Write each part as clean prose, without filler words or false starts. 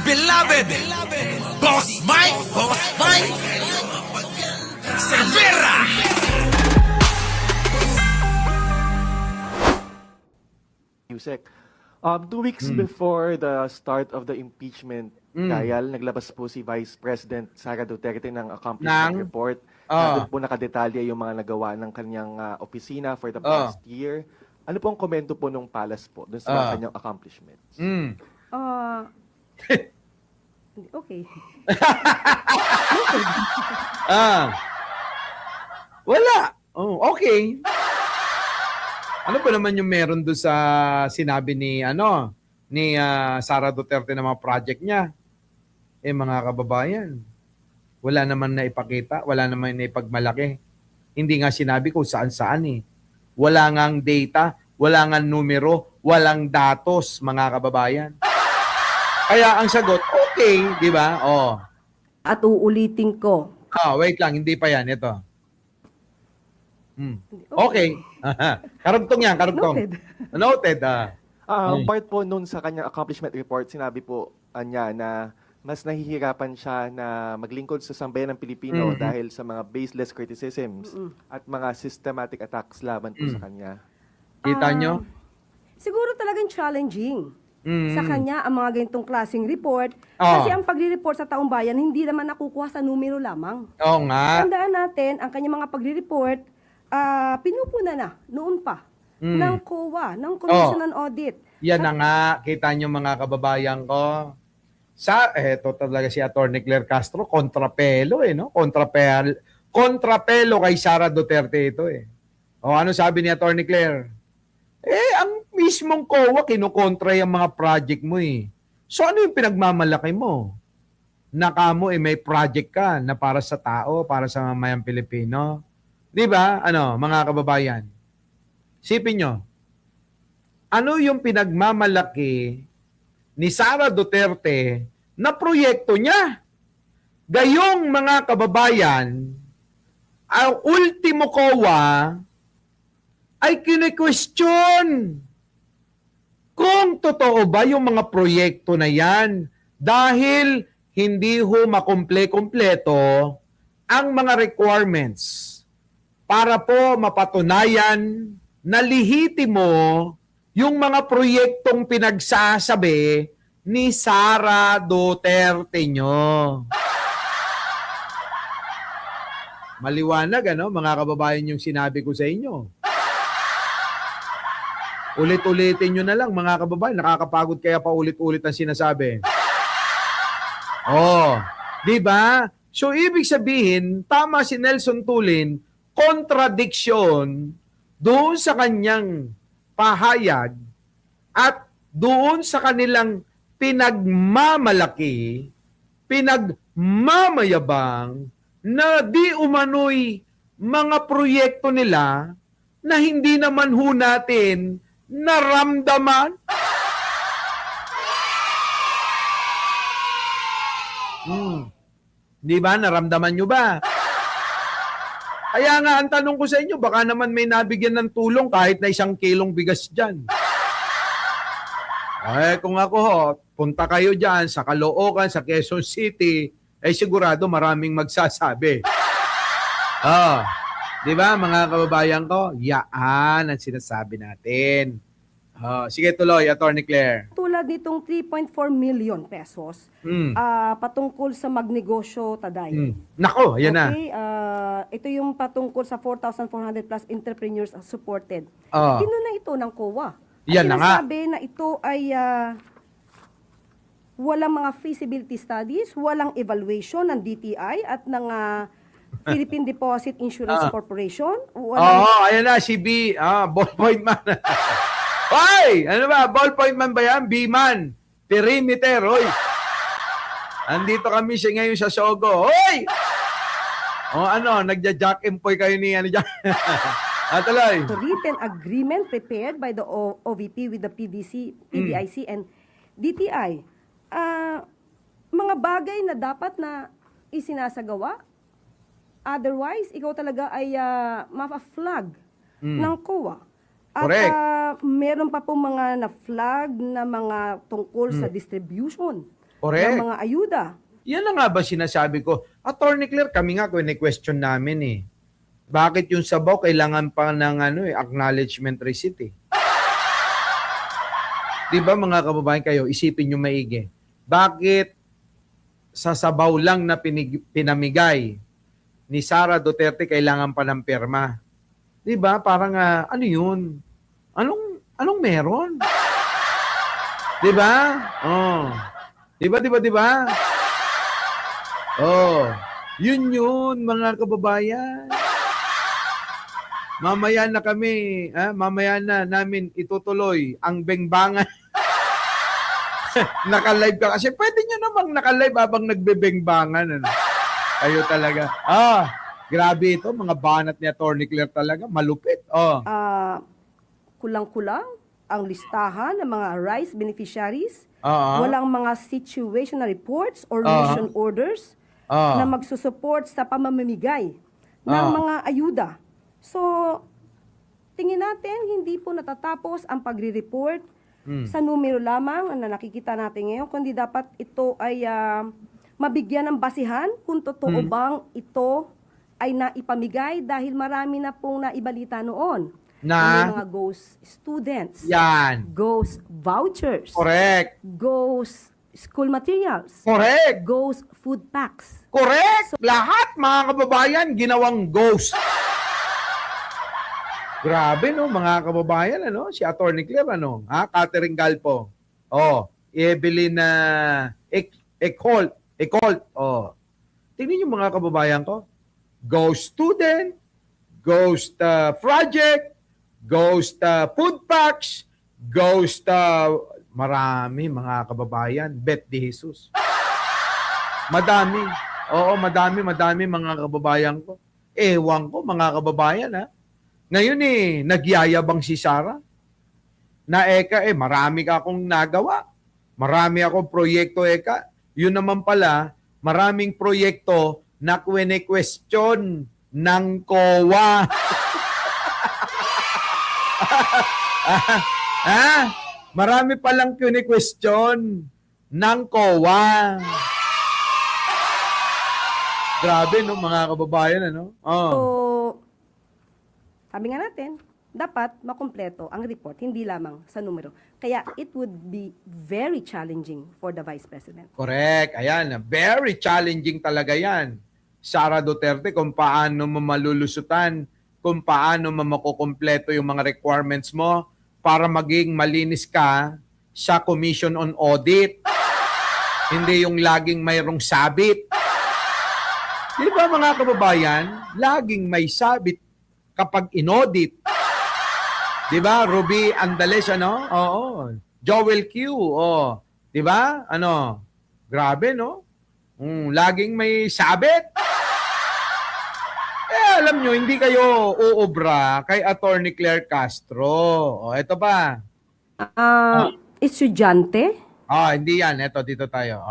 beloved Boss Mike Cervera. Yusek. 2 weeks before the start of the impeachment trial, naglabas po si Vice President Sara Duterte ng accomplishment report. Doon po nakadetalya yung mga nagawa ng kanyang opisina for the past year. Ano po ang komento po nung palace po doon sa mga kanyang accomplishments? Okay. Wala. Oh, okay. Ano pa naman yung meron doon sa sinabi ni Sara Duterte na mga project niya? Mga kababayan, wala naman na ipakita, wala naman na ipagmalaki. Hindi nga sinabi kung saan-saan eh. Wala ngang data, wala ngang numero, walang datos, mga kababayan. Kaya ang sagot, okay, di ba? Oh. At uulitin ko. Wait lang, hindi pa yan. Ito. Okay. Karugtong yan, karugtong. Noted. Part po noon sa kanyang accomplishment report, sinabi po niya na mas nahihirapan siya na maglingkod sa sambayan ng Pilipino dahil sa mga baseless criticisms at mga systematic attacks laban po sa kanya. Kita nyo? Siguro talagang challenging sa kanya ang mga ganitong klaseng report. Kasi ang pagre-report sa taong bayan, hindi naman nakukuha sa numero lamang. Oo nga. Tandaan natin, ang kanyang mga pagre-report, pinupuna na noon pa ng COA, ng Commission on Audit. Yan na nga, kita nyo mga kababayan ko. Ito talaga si Atty. Claire Castro, kontrapelo no? Kontrapelo kay Sara Duterte ito ano sabi ni Atty. Claire? Ang mismong COA kinukontra yung mga project mo So ano yung pinagmamalaki mo? Nakamo may project ka na para sa tao, para sa mamayang Pilipino. Di ba? Mga kababayan? Sipin nyo, ano yung pinagmamalaki ni Sara Duterte na proyekto niya? Gayong mga kababayan, ang ultimo COA ay kine-question kung totoo ba yung mga proyekto na yan dahil hindi makumple-kompleto ang mga requirements para po mapatunayan na lihitimo yung mga proyektong pinagsasabi ni Sara Duterte nyo. Maliwanag, mga kababayan, yung sinabi ko sa inyo. Ulit-ulitin nyo na lang, mga kababayan. Nakakapagod kaya pa ulit-ulit ang sinasabi. Di ba? So, ibig sabihin, tama si Nelson Tulin, contradiction doon sa kanyang pahayag at doon sa kanilang pinagmamalaki, pinagmamayabang na di umano'y mga proyekto nila na hindi naman ho natin naramdaman. Di ba? Naramdaman nyo ba? Kaya nga, ang tanong ko sa inyo, baka naman may nabigyan ng tulong kahit na 1 kilong bigas dyan. Kung ako punta kayo dyan sa Caloocan, sa Quezon City, sigurado maraming magsasabi. Di ba, mga kababayan ko? Yaan ang sinasabi natin. Sige, tuloy, Atty. Claire. Tulad nitong 3.4 million pesos patungkol sa magnegosyo taday. Nako, yan na. Okay, ito yung patungkol sa 4,400 plus entrepreneurs supported. Na ito ng COA. Yan na nga. Sinasabi na ito ay walang mga feasibility studies, walang evaluation ng DTI at ng Philippine Deposit Insurance Corporation. Ayan na, si B. Ballpoint man. Hoy! Ano ba? Ballpoint man ba yan? B-man. Perimeter, hoy. Andito kami ngayon sa Sogo. Hoy! Nagja-jack empoy kayo ni dyan. Tuloy. Written agreement prepared by the OVP with the PDIC and DTI. Mga bagay na dapat na isinasagawa. Otherwise, ikaw talaga ay mapa-flag ng COA. At meron pa po mga na-flag na mga tungkol sa distribution Correct. ng mga ayuda. Yan na nga ba sinasabi ko? Attorney Claire, kami nga question namin eh. Bakit yung sabaw kailangan pa ng acknowledgement receipt eh? Di ba mga kababayan kayo, isipin nyo maigi. Bakit sa sabaw lang na pinamigay ni Sara Duterte kailangan pa ng pirma? Di ba? Parang ano yun? Anong meron? Di ba? Oh. Di ba? Oh. Yun mga kababayan. Mamaya na kami, mamaya na namin itutuloy ang bengbangan. Naka-live ka. Kasi pwede nyo namang naka-live habang nagbebengbangan. Ano? Kayo talaga. Grabe ito. Mga banat ni Atty. Claire talaga. Malupit. Kulang-kulang ang listahan ng mga rice beneficiaries. Oo. Walang mga situational reports or mission orders na magsusupport sa pamamimigay ng mga ayuda. So, tingin natin, hindi po natatapos ang pagre-report sa numero lamang na nakikita natin ngayon, kundi dapat ito ay mabigyan ng basihan kung totoo bang ito ay naipamigay dahil marami na pong naibalita noon. May mga ghost students, Yan. ghost vouchers, Correct. ghost school materials, Correct. ghost food packs. Correct. Lahat mga kababayan ginawang ghost. Grabe no mga kababayan si Atty. Claire Catherine Galpo. Evelyn Ecolt. Tingnan niyo mga kababayan ko. Ghost student, ghost project, ghost food packs, ghost marami mga kababayan. Bet de Jesus. Madami. Oo, madami mga kababayan ko. Ewan ko mga kababayan Ngayon nagyayabang si Sara. Na marami ka akong nagawa. Marami akong proyekto Yun naman pala, maraming proyekto na kwene-question ng COA. Marami palang kwene-question ng COA. Grabe mga kababayan So, sabi nga natin, dapat makumpleto ang report, hindi lamang sa numero. Kaya it would be very challenging for the Vice President. Correct. Ayan. Very challenging talaga yan. Sara Duterte, kung paano mo malulusutan, kung paano mo makukumpleto yung mga requirements mo para maging malinis ka sa Commission on Audit. Hindi yung laging mayroong sabit. Di ba mga kababayan? Laging may sabit kapag inaudit. Di ba? Ruby Andales, Oo. Joel Q, Di ba? Grabe, no? Laging may sabit. Alam nyo, hindi kayo uubra kay Atty. Claire Castro. Ito ba? Estudyante, Hindi yan. Ito, dito tayo.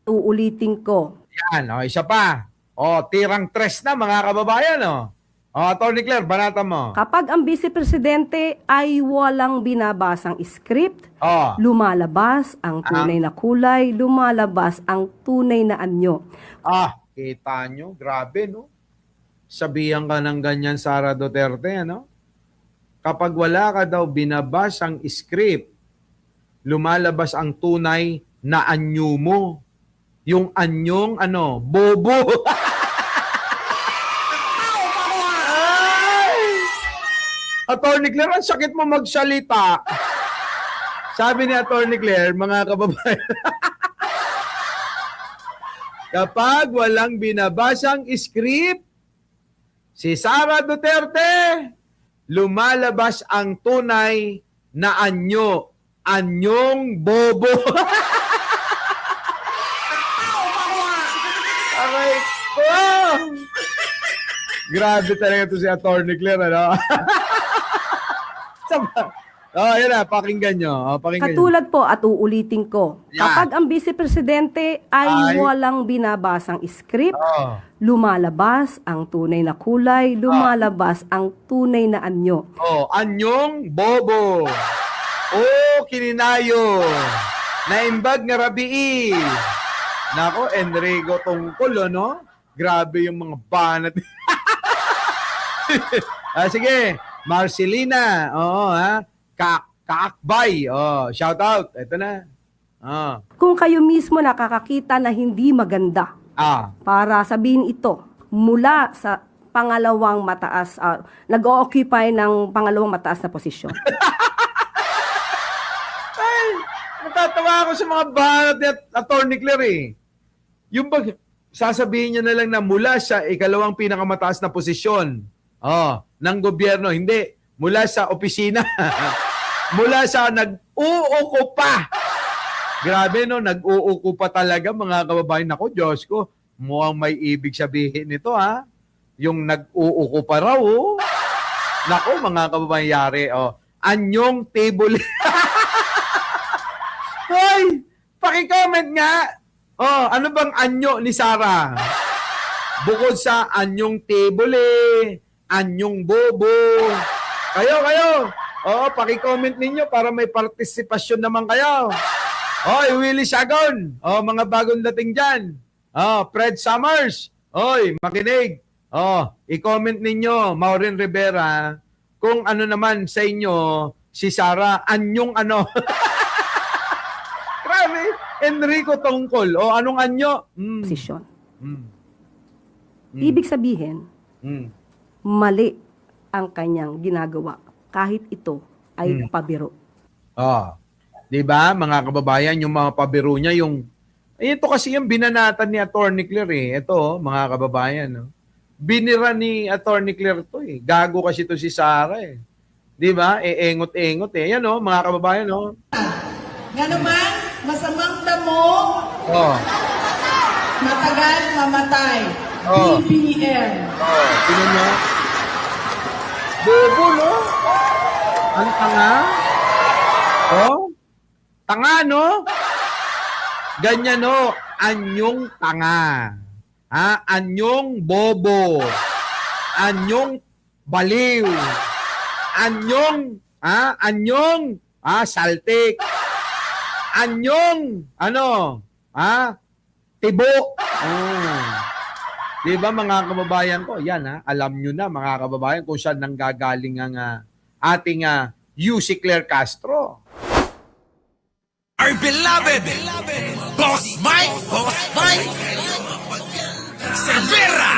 uulitin ko. Yan, isa pa. Tirang tres na, mga kababayan, Atty. Claire, banata mo. Kapag ang Vice Presidente ay walang binabasang script, lumalabas ang tunay na kulay, lumalabas ang tunay na anyo. Kita nyo, grabe, no? Sabihan ka ng ganyan, Sara Duterte, Kapag wala ka daw binabasang script, lumalabas ang tunay na anyo mo. Yung anyong, bobo. Atty. Claire, ang sakit mo magsalita. Sabi ni Atty. Claire, mga kababayan, kapag walang binabasang script, si Sara Duterte, lumalabas ang tunay na anyo. Anyong bobo. Okay. Grabe talaga ito si Atty. Claire, yan na, pakinggan nyo. Katulad po at uulitin ko, kapag ang Vice Presidente ay walang binabasang script, lumalabas ang tunay na kulay, lumalabas ang tunay na anyo. Anyong bobo. Kininayo. Naimbag nga rabii. Nako, Enrico Tungkol, no? Grabe yung mga banat. Sige, Marcelina. Oo, ha? Kaakbay. Oh, shout out. Ito na. Kung kayo mismo nakakakita na hindi maganda, para sabihin ito, mula sa pangalawang mataas, nag-o-occupy ng pangalawang mataas na posisyon. Ay, natatawa ako sa mga banat ni Atty. Claire eh. Yung sasabihin niya na lang na mula sa ikalawang pinakamataas na posisyon ng gobyerno, hindi. Mula sa opisina. Mula sa nag-uukupa. Grabe, no? Nag-uukupa talaga, mga kababayan. Ako, Diyos ko, mukhang may ibig sabihin nito, ha? Yung nag-uukupa raw, oh. Nako, mga kababayan, yari, anyong table. Hoy, paki-comment nga. Ano bang anyo ni Sarah? Bukod sa anyong table, anyong bobo. Kayo. Paki-comment ninyo para may partisipasyon naman kayo. Willie Sagon. Mga bagong dating dyan. Fred Summers. Makinig. I-comment ninyo, Maureen Rivera, kung ano naman sa inyo, si Sarah, anyong ano. Grabe. Enrico Tungkol. Anong anyo? Posisyon. Ibig sabihin, mali ang kanyang ginagawa kahit ito ay pabiro. Di ba, mga kababayan, yung mga pabiro niya, ito kasi yung binanatan ni Atty. Claire eh. Ito, mga kababayan, no? Binira ni Atty. Claire to eh. Gago kasi to si Sarah eh. Di ba? Engot-engot eh. Yan, no, mga kababayan, no? Nga naman, masamang damo, matagal mamatay. BBM. Sino mo? Bobo, no? Ang tanga? Tanga, no? Ganyan, no? Anyong tanga. Anyong bobo. Anyong baliw. Anyong saltik. Anyong, tibok. Di ba, mga kababayan ko? Yan, alam nyo na, mga kababayan, kung saan nanggagaling ang ating UC Claire Castro. Our beloved Boss Mike Cervera.